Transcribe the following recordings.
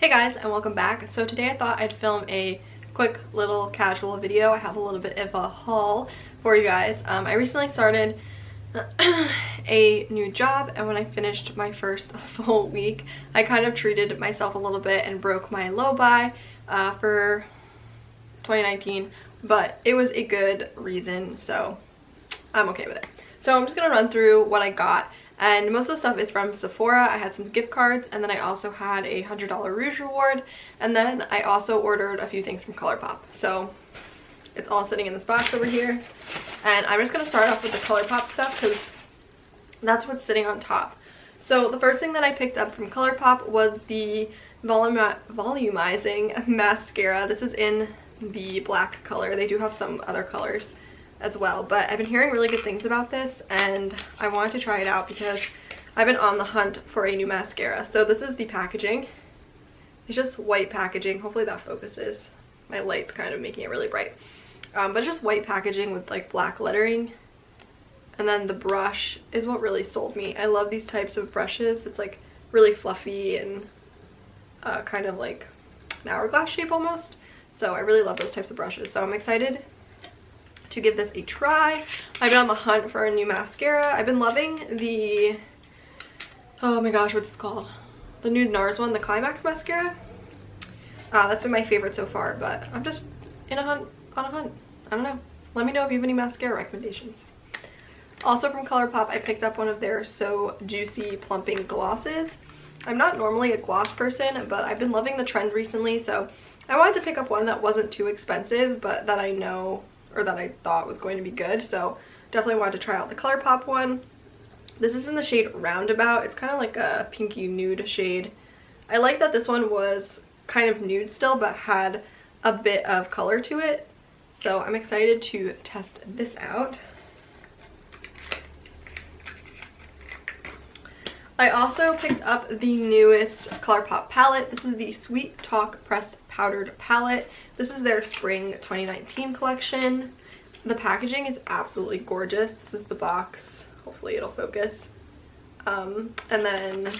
Hey guys, and welcome back. So today I thought I'd film a quick little casual video. I have a little bit of a haul for you guys. I recently started a new job, and when I finished my first full week, I kind of treated myself a little bit and broke my low buy for 2019, but it was a good reason, so I'm okay with it. So I'm just gonna run through what I got. And most of the stuff is from Sephora. I had some gift cards, and then I also had a $100 Rouge reward, and then I also ordered a few things from Colourpop. So it's all sitting in this box over here, and I'm just going to start off with the Colourpop stuff because that's what's sitting on top. So the first thing that I picked up from Colourpop was the volumizing mascara. This is in the black color. They do have some other colors as well, but I've been hearing really good things about this and I wanted to try it out because I've been on the hunt for a new mascara. So this is the packaging. It's just white packaging. Hopefully that focuses. My light's kind of making it really bright. But it's just white packaging with like black lettering, and then the brush is what really sold me. I love these types of brushes. It's like really fluffy and kind of like an hourglass shape almost, so I really love those types of brushes. So I'm excited to give this a try. I've been on the hunt for a new mascara. I've been loving the, oh my gosh, what's it called? The new NARS one, the Climax mascara. That's been my favorite so far, but I'm just on a hunt. I don't know. Let me know if you have any mascara recommendations. Also from Colourpop, I picked up one of their So Juicy Plumping glosses. I'm not normally a gloss person, but I've been loving the trend recently, so I wanted to pick up one that wasn't too expensive, but that I know, or that I thought was going to be good. So definitely wanted to try out the Colourpop one. This is in the shade Roundabout. It's kind of like a pinky nude shade. I like that this one was kind of nude still, but had a bit of color to it. So I'm excited to test this out. I also picked up the newest Colourpop palette. This is the Sweet Talk Pressed Powdered Palette. This is their Spring 2019 collection. The packaging is absolutely gorgeous. This is the box. Hopefully it'll focus. And then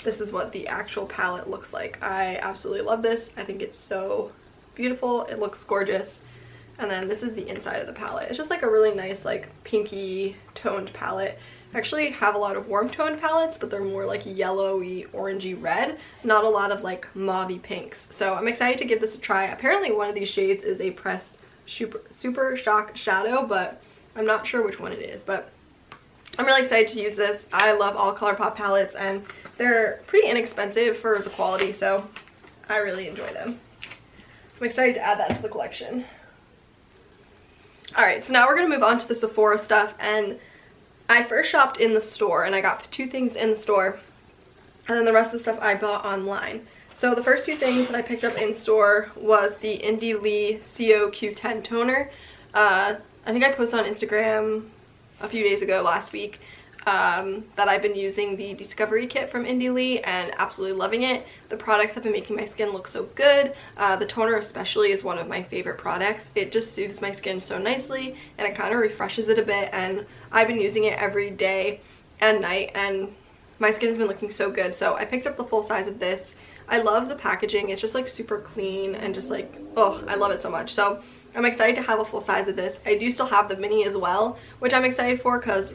this is what the actual palette looks like. I absolutely love this. I think it's so beautiful. It looks gorgeous. And then this is the inside of the palette. It's just like a really nice like pinky toned palette. I actually have a lot of warm toned palettes, but they're more like yellowy, orangey red, not a lot of like mauvey pinks. So I'm excited to give this a try. Apparently one of these shades is a pressed super shock shadow, but I'm not sure which one it is. But I'm really excited to use this. I love all Colourpop palettes, and they're pretty inexpensive for the quality, so I really enjoy them. I'm excited to add that to the collection. Alright, so now we're going to move on to the Sephora stuff, and I first shopped in the store, and I got 2 things in the store, and then the rest of the stuff I bought online. So the first 2 things that I picked up in store was the Indie Lee CO-Q10 toner. I think I posted on Instagram a few days ago, last week, that I've been using the Discovery Kit from Indie Lee and absolutely loving it. The products have been making my skin look so good. The toner especially is one of my favorite products. It just soothes my skin so nicely, and it kind of refreshes it a bit, and I've been using it every day and night, and my skin has been looking so good. So I picked up the full size of this. I love the packaging. It's just like super clean and just like, oh, I love it so much. So I'm excited to have a full size of this. I do still have the mini as well, which I'm excited for because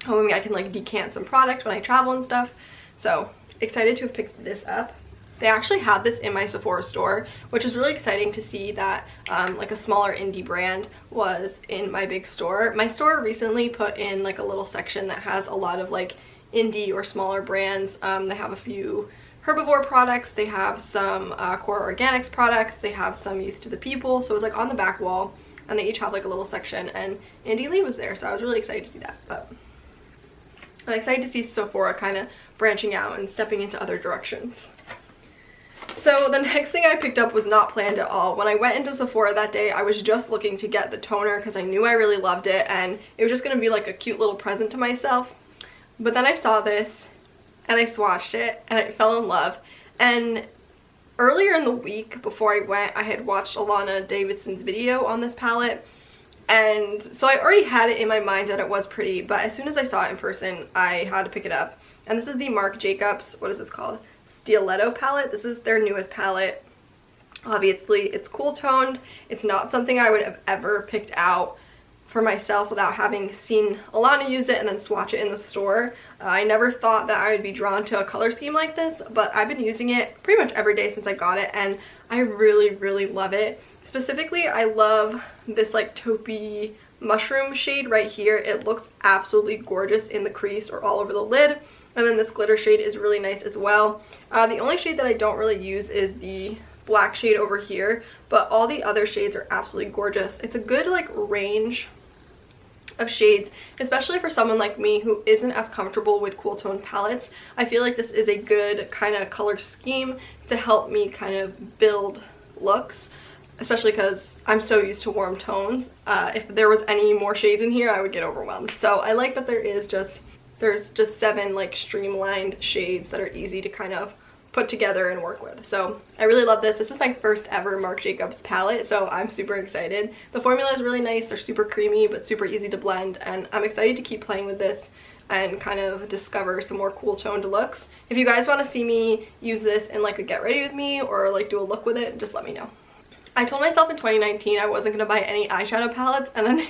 I can like decant some product when I travel and stuff. So excited to have picked this up. They actually had this in my Sephora store, which is really exciting to see that like a smaller indie brand was in my big store. My store recently put in like a little section that has a lot of like indie or smaller brands. They have a few herbivore products, they have some core organics products, they have some Youth to the People. So it's like on the back wall, and they each have like a little section, and Indie Lee was there, so I was really excited to see that. But I'm excited to see Sephora kind of branching out and stepping into other directions. So the next thing I picked up was not planned at all. When I went into Sephora that day, I was just looking to get the toner because I knew I really loved it, and it was just going to be like a cute little present to myself. But then I saw this, and I swatched it, and I fell in love. And earlier in the week, before I went, I had watched Alana Davidson's video on this palette, and so I already had it in my mind that it was pretty, but as soon as I saw it in person, I had to pick it up. And this is the Marc Jacobs, what is this called? Stiletto palette. This is their newest palette. Obviously, it's cool toned. It's not something I would have ever picked out for myself without having seen Alana use it and then swatch it in the store. I never thought that I would be drawn to a color scheme like this, but I've been using it pretty much every day since I got it, and I really, really love it. Specifically, I love this like taupey mushroom shade right here. It looks absolutely gorgeous in the crease or all over the lid. And then this glitter shade is really nice as well. The only shade that I don't really use is the black shade over here, but all the other shades are absolutely gorgeous. It's a good like range of shades, especially for someone like me who isn't as comfortable with cool tone palettes. I feel like this is a good kind of color scheme to help me kind of build looks, especially because I'm so used to warm tones. If there was any more shades in here, I would get overwhelmed. So I like that there's just 7 like streamlined shades that are easy to kind of put together and work with. So I really love this. This is my first ever Marc Jacobs palette, so I'm super excited. The formula is really nice. They're super creamy but super easy to blend, and I'm excited to keep playing with this and kind of discover some more cool toned looks. If you guys want to see me use this in like a get ready with me or like do a look with it, just let me know. I told myself in 2019 I wasn't going to buy any eyeshadow palettes, and then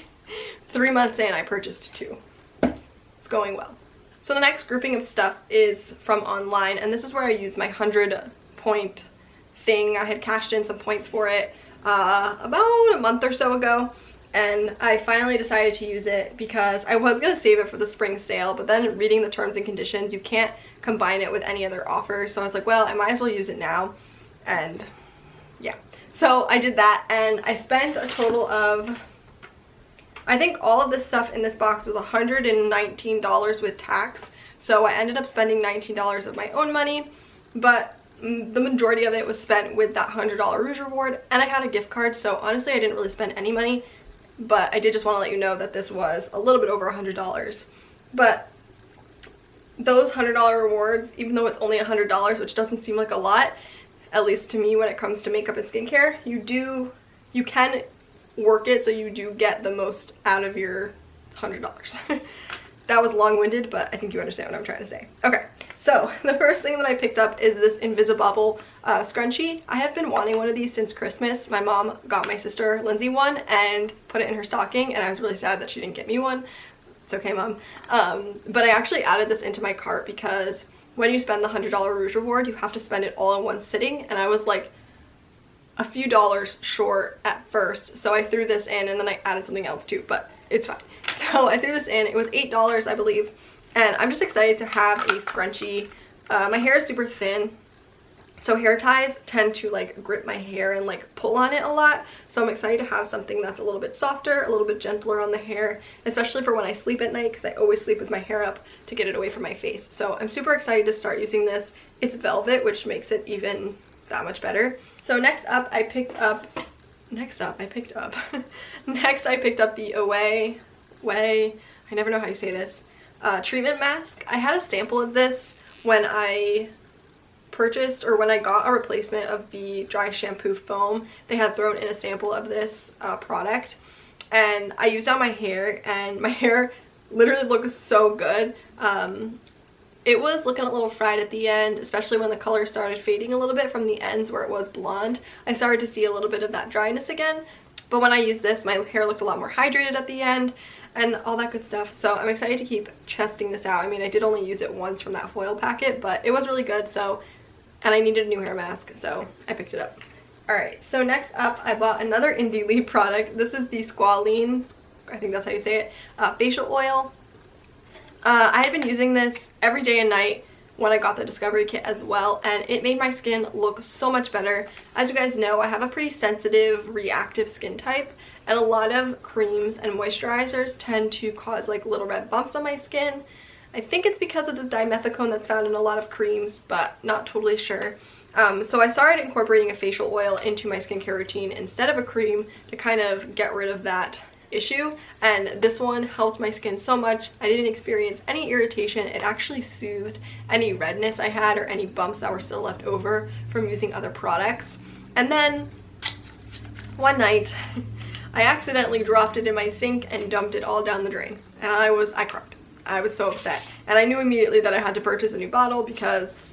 3 months in I purchased 2. It's going well. So the next grouping of stuff is from online, and this is where I use my 100-point thing. I had cashed in some points for it about a month or so ago, and I finally decided to use it because I was going to save it for the spring sale, but then reading the terms and conditions, you can't combine it with any other offers. So I was like, well, I might as well use it now, and yeah. So I did that, and I spent a total of, I think all of this stuff in this box was $119 with tax. So I ended up spending $19 of my own money, but the majority of it was spent with that $100 Rouge reward, and I had a gift card, so honestly I didn't really spend any money, but I did just want to let you know that this was a little bit over $100. But those $100 rewards, even though it's only $100, which doesn't seem like a lot, at least to me when it comes to makeup and skincare, you can work it so you do get the most out of your $100. That was long-winded, but I think you understand what I'm trying to say. Okay, so the first thing that I picked up is this Invisibobble scrunchie. I have been wanting one of these since Christmas. My mom got my sister Lindsay one and put it in her stocking, and I was really sad that she didn't get me one. It's okay, Mom. But I actually added this into my cart because when you spend the $100 Rouge reward, you have to spend it all in one sitting, and I was like a few dollars short at first, so I threw this in and then I added something else too, but it's fine. So I threw this in. It was $8, I believe, and I'm just excited to have a scrunchie. My hair is super thin, so hair ties tend to like grip my hair and like pull on it a lot, so I'm excited to have something that's a little bit softer, a little bit gentler on the hair, especially for when I sleep at night, because I always sleep with my hair up to get it away from my face. So I'm super excited to start using this. It's velvet, which makes it even that much better. So next I picked up the Away, I never know how you say this, treatment mask. I had a sample of this when I purchased, or when I got a replacement of the dry shampoo foam. They had thrown in a sample of this product, and I used it on my hair, and my hair literally looks so good. It was looking a little fried at the end, especially when the color started fading a little bit from the ends where it was blonde. I started to see a little bit of that dryness again, but when I used this, my hair looked a lot more hydrated at the end and all that good stuff. So I'm excited to keep testing this out. I mean, I did only use it once from that foil packet, but it was really good. So, and I needed a new hair mask, so I picked it up. Alright, so next up, I bought another Indie Lee product. This is the Squalane, I think that's how you say it, facial oil. I had been using this every day and night when I got the Discovery Kit as well, and it made my skin look so much better. As you guys know, I have a pretty sensitive, reactive skin type, and a lot of creams and moisturizers tend to cause like little red bumps on my skin. I think it's because of the dimethicone that's found in a lot of creams, but not totally sure. So I started incorporating a facial oil into my skincare routine instead of a cream to kind of get rid of that issue, and this one helped my skin so much. I didn't experience any irritation. It actually soothed any redness I had or any bumps that were still left over from using other products. And then one night I accidentally dropped it in my sink and dumped it all down the drain, and I cried. I was so upset, and I knew immediately that I had to purchase a new bottle because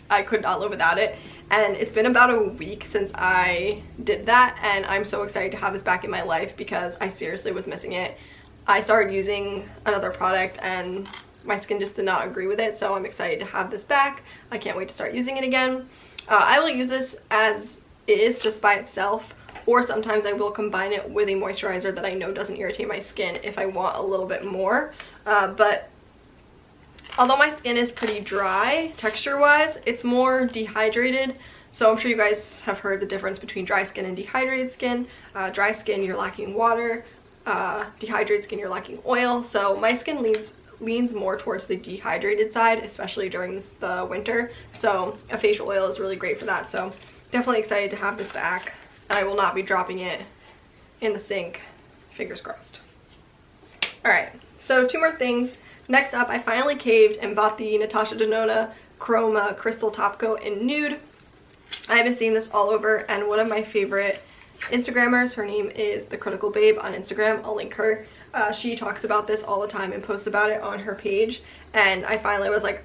I could not live without it. And it's been about a week since I did that, and I'm so excited to have this back in my life because I seriously was missing it. I started using another product and my skin just did not agree with it, so I'm excited to have this back. I can't wait to start using it again. I will use this as is, just by itself, or sometimes I will combine it with a moisturizer that I know doesn't irritate my skin if I want a little bit more. But although my skin is pretty dry texture-wise, it's more dehydrated. So I'm sure you guys have heard the difference between dry skin and dehydrated skin. Dry skin, you're lacking water. Dehydrated skin, you're lacking oil. So my skin leans more towards the dehydrated side, especially during the winter. So a facial oil is really great for that. So definitely excited to have this back. I will not be dropping it in the sink. Fingers crossed. Alright, so 2 more things. Next up, I finally caved and bought the Natasha Genoa Chroma Crystal Top Coat in Nude. I have been seeing this all over, and one of my favorite Instagrammers, her name is The Critical Babe on Instagram, I'll link her. She talks about this all the time and posts about it on her page, and I finally was like,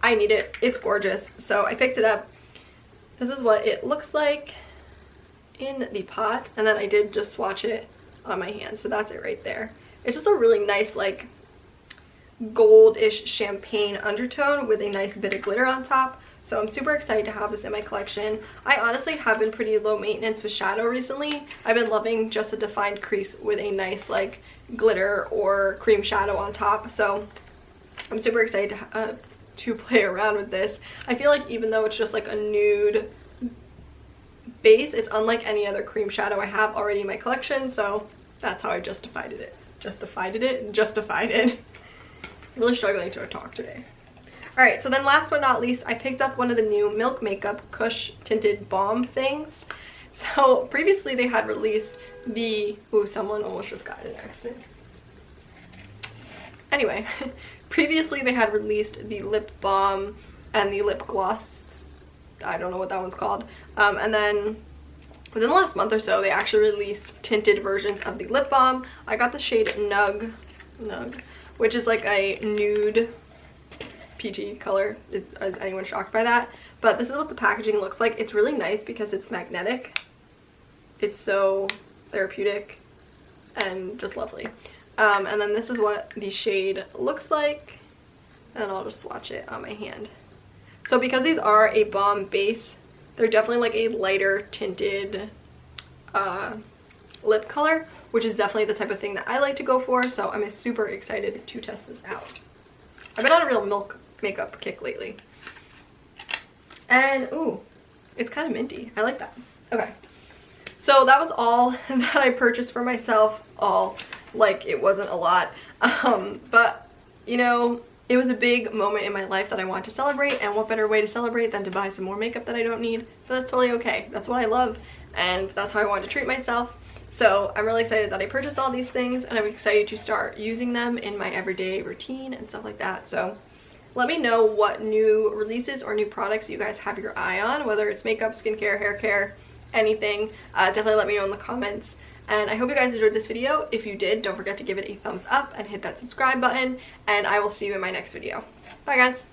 I need it. It's gorgeous. So I picked it up. This is what it looks like in the pot, and then I did just swatch it on my hand, so that's it right there. It's just a really nice, like, goldish champagne undertone with a nice bit of glitter on top. So I'm super excited to have this in my collection. I honestly have been pretty low maintenance with shadow recently. I've been loving just a defined crease with a nice, like, glitter or cream shadow on top. So I'm super excited to play around with this. I feel like even though it's just like a nude base, it's unlike any other cream shadow I have already in my collection. So that's how I justified it. Justified it. Really struggling to talk today. Alright, so then last but not least, I picked up one of the new Milk Makeup Kush Tinted Balm things. So previously they had released the... Ooh, someone almost just got in an accident. Anyway, previously they had released the lip balm and the lip gloss. I don't know what that one's called. And then within the last month or so, they actually released tinted versions of the lip balm. I got the shade Nug, which is like a nude peachy color. Is anyone shocked by that? But this is what the packaging looks like. It's really nice because it's magnetic. It's so therapeutic and just lovely. And then this is what the shade looks like, and I'll just swatch it on my hand. So because these are a balm base, they're definitely like a lighter tinted lip color, which is definitely the type of thing that I like to go for. So I'm super excited to test this out. I've been on a real milk makeup kick lately. And ooh, it's kind of minty. I like that. Okay, so that was all that I purchased for myself. All, like, it wasn't a lot, but you know, it was a big moment in my life that I want to celebrate, and what better way to celebrate than to buy some more makeup that I don't need. But that's totally okay. That's what I love, and that's how I want to treat myself. So I'm really excited that I purchased all these things, and I'm excited to start using them in my everyday routine and stuff like that. So let me know what new releases or new products you guys have your eye on, whether it's makeup, skincare, hair care, anything. Definitely let me know in the comments. And I hope you guys enjoyed this video. If you did, don't forget to give it a thumbs up and hit that subscribe button, and I will see you in my next video. Bye guys!